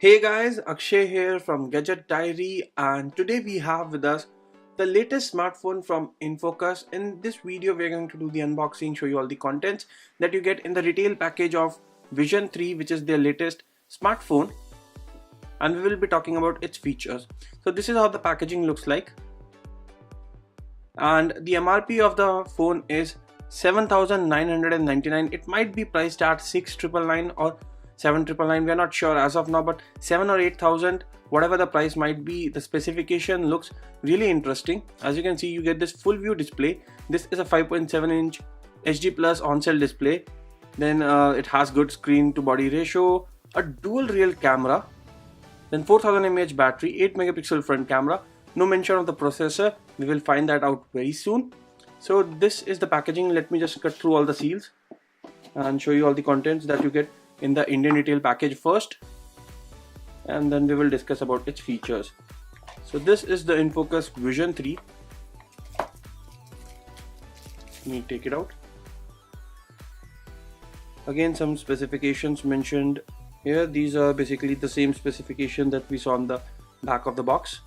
Hey guys, Akshay here from Gadget Diary, and today we have with us the latest smartphone from Infocus. In this video we are going to do the unboxing, show you all the contents that you get in the retail package of Vision 3, which is their latest smartphone, and we will be talking about its features. So this is how the packaging looks like, and the MRP of the phone is 7,999. It might be priced at 6,999 or 7,999. We are not sure as of now, but 7 or 8,000, whatever the price might be, the specification looks really interesting. As you can see, you get this full view display. This is a 5.7-inch HD plus on-cell display. Then it has good screen to body ratio, a dual rear camera, then 4000 mAh battery, 8 megapixel front camera. No mention of the processor. We will find that out very soon. So this is the packaging. Let me just cut through all the seals and show you all the contents that you get in the Indian retail package first, and then we will discuss about its features. So this is the Infocus Vision 3. Let me take it out. Again, some specifications mentioned here. These are basically the same specification that we saw on the back of the box,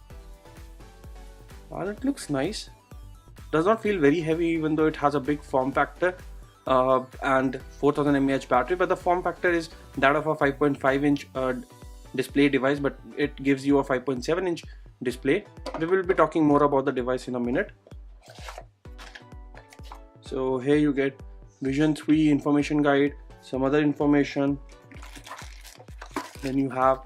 and it looks nice. Does not feel very heavy, even though it has a big form factor and 4000 mAh battery, but the form factor is that of a 5.5-inch display device, but it gives you a 5.7-inch display. We will be talking more about the device in a minute. So here you get Vision 3 information guide, some other information. Then you have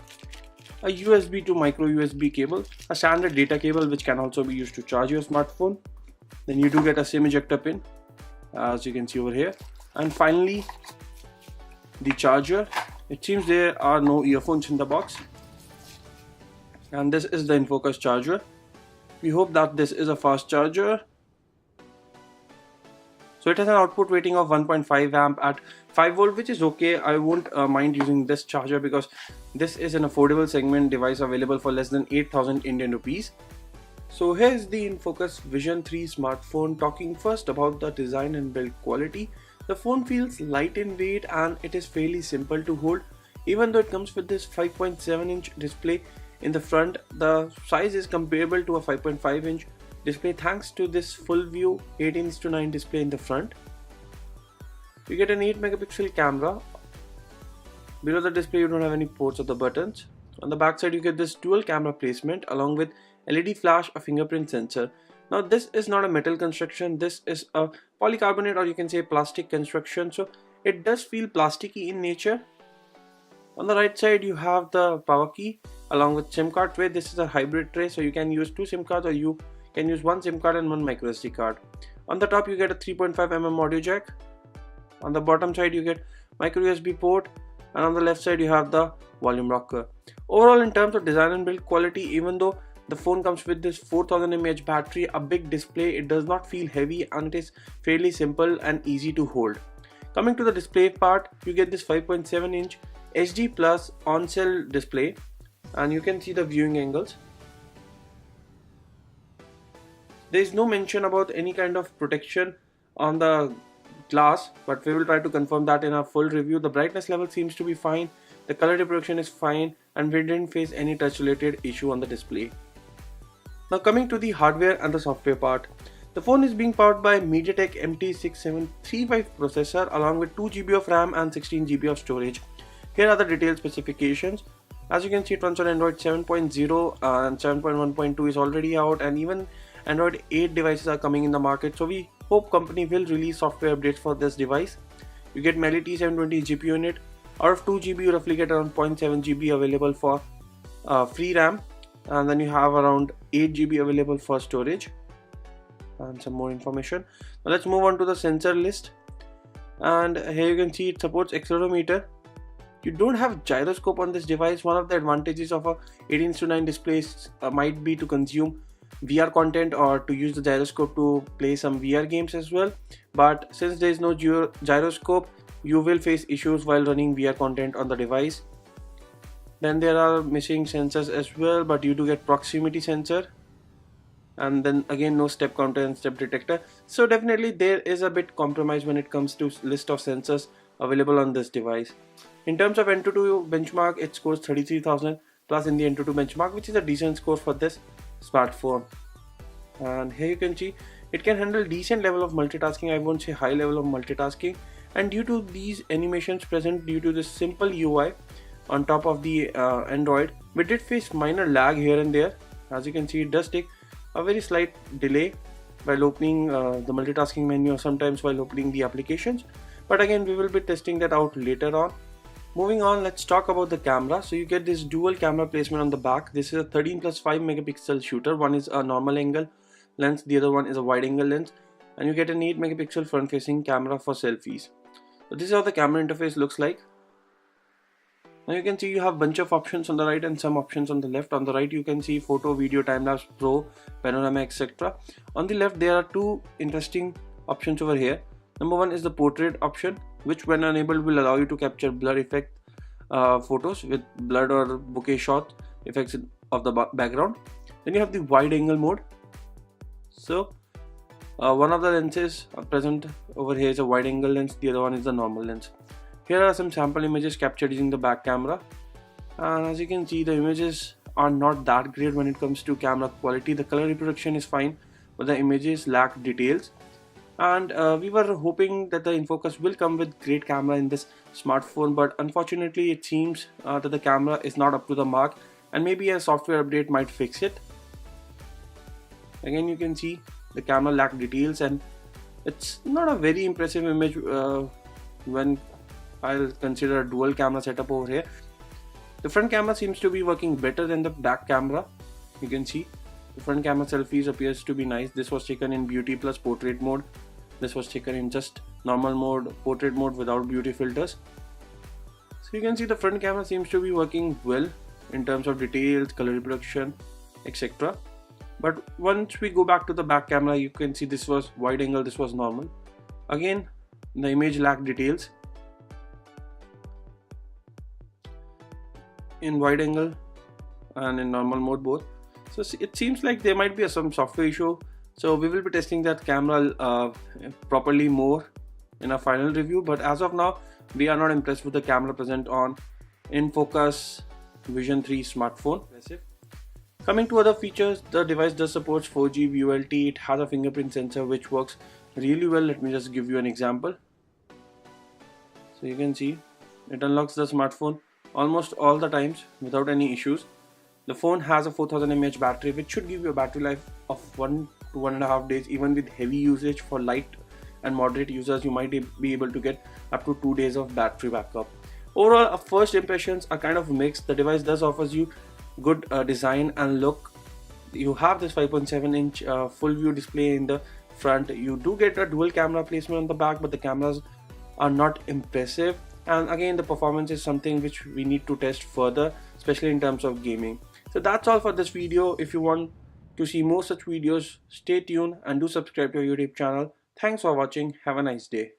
a USB to micro USB cable, a standard data cable which can also be used to charge your smartphone. Then you do get a SIM ejector pin, as you can see over here, and finally the charger. It seems there are no earphones in the box, and this is the Infocus charger. We hope that this is a fast charger. So it has an output rating of 1.5 amp at 5 volt, which is okay. I won't mind using this charger because this is an affordable segment device available for less than 8,000 Indian rupees. So here's the Infocus Vision 3 smartphone. Talking first about the design and build quality. The phone feels light in weight and it is fairly simple to hold. Even though it comes with this 5.7-inch display in the front, the size is comparable to a 5.5-inch display thanks to this full view 18:9 display in the front. You get an 8 megapixel camera. Below the display you don't have any ports or the buttons. On the back side you get this dual camera placement along with LED flash, a fingerprint sensor. Now this is not a metal construction, this is a polycarbonate, or you can say plastic construction, so it does feel plasticky in nature. On the right side you have the power key along with SIM card tray. This is a hybrid tray, so you can use two SIM cards or you can use one SIM card and one micro SD card. On the top you get a 3.5mm audio jack. On the bottom side you get micro USB port, and on the left side you have the volume rocker. Overall, in terms of design and build quality, even though the phone comes with this 4000 mAh battery, a big display, it does not feel heavy and it is fairly simple and easy to hold. Coming to the display part, you get this 5.7-inch HD plus on-cell display, and you can see the viewing angles. There is no mention about any kind of protection on the glass, but we will try to confirm that in our full review. The brightness level seems to be fine, the color reproduction is fine, and we didn't face any touch related issue on the display. Now coming to the hardware and the software part. The phone is being powered by MediaTek MT6735 processor along with 2 GB of RAM and 16 GB of storage. Here are the detailed specifications. As you can see, it runs on Android 7.0 and 7.1.2 is already out, and even Android 8 devices are coming in the market. So we hope company will release software updates for this device. You get Mali T720 GPU in it. Out of 2 GB you roughly get around 0.7 GB available for free RAM, and then you have around 8 GB available for storage and some more information. Now let's move on to the sensor list, and here you can see it supports accelerometer. You don't have gyroscope on this device. One of the advantages of a 18:9 displays might be to consume VR content or to use the gyroscope to play some VR games as well, but since there is no gyroscope, you will face issues while running VR content on the device. Then there are missing sensors as well, but you do get proximity sensor, and then again no step counter and step detector. So definitely there is a bit compromise when it comes to list of sensors available on this device. In terms of Antutu benchmark, it scores 33,000 plus in the Antutu benchmark, which is a decent score for this smartphone. And here you can see it can handle decent level of multitasking. I won't say high level of multitasking, and due to these animations present due to this simple UI on top of the Android, we did face minor lag here and there. As you can see, it does take a very slight delay while opening the multitasking menu, or sometimes while opening the applications, but again we will be testing that out later on. Moving on, let's talk about the camera. So you get this dual camera placement on the back. This is a 13 plus 5 megapixel shooter. One is a normal angle lens, the other one is a wide angle lens, and you get an 8 megapixel front facing camera for selfies. So this is how the camera interface looks like. Now you can see you have bunch of options on the right and some options on the left. On the right you can see photo, video, time-lapse, pro, panorama, etc. On the left there are two interesting options over here. Number one is the portrait option, which when enabled will allow you to capture blur effect photos with blurred or bokeh shot effects of the background. Then you have the wide angle mode. So one of the lenses present over here is a wide angle lens, the other one is the normal lens. Here are some sample images captured using the back camera, and as you can see the images are not that great when it comes to camera quality. The color reproduction is fine, but the images lack details, and we were hoping that the InFocus will come with great camera in this smartphone, but unfortunately it seems that the camera is not up to the mark, and maybe a software update might fix it. Again you can see the camera lack details, and it's not a very impressive image when I'll consider a dual camera setup over here. The front camera seems to be working better than the back camera. You can see the front camera selfies appears to be nice. This was taken in beauty plus portrait mode. This was taken in just normal mode, portrait mode without beauty filters. So you can see the front camera seems to be working well in terms of details, color reproduction, etc. But once we go back to the back camera, you can see this was wide angle, this was normal. Again the image lacked details in wide angle and in normal mode both. So it seems like there might be some software issue, so we will be testing that camera properly more in a final review, but as of now we are not impressed with the camera present on InFocus Vision 3 smartphone. Coming to other features, the device does support 4G VoLTE. It has a fingerprint sensor which works really well. Let me just give you an example. So you can see it unlocks the smartphone almost all the times without any issues. The phone has a 4000 mAh battery, which should give you a battery life of 1 to 1.5 days. Even with heavy usage, for light and moderate users you might be able to get up to 2 days of battery backup. Overall, first impressions are kind of mixed. The device does offers you good design and look. You have this 5.7-inch full view display in the front. You do get a dual camera placement on the back, but the cameras are not impressive, and again the performance is something which we need to test further, especially in terms of gaming. So that's all for this video. If you want to see more such videos, stay tuned and do subscribe to our YouTube channel. Thanks for watching. Have a nice day.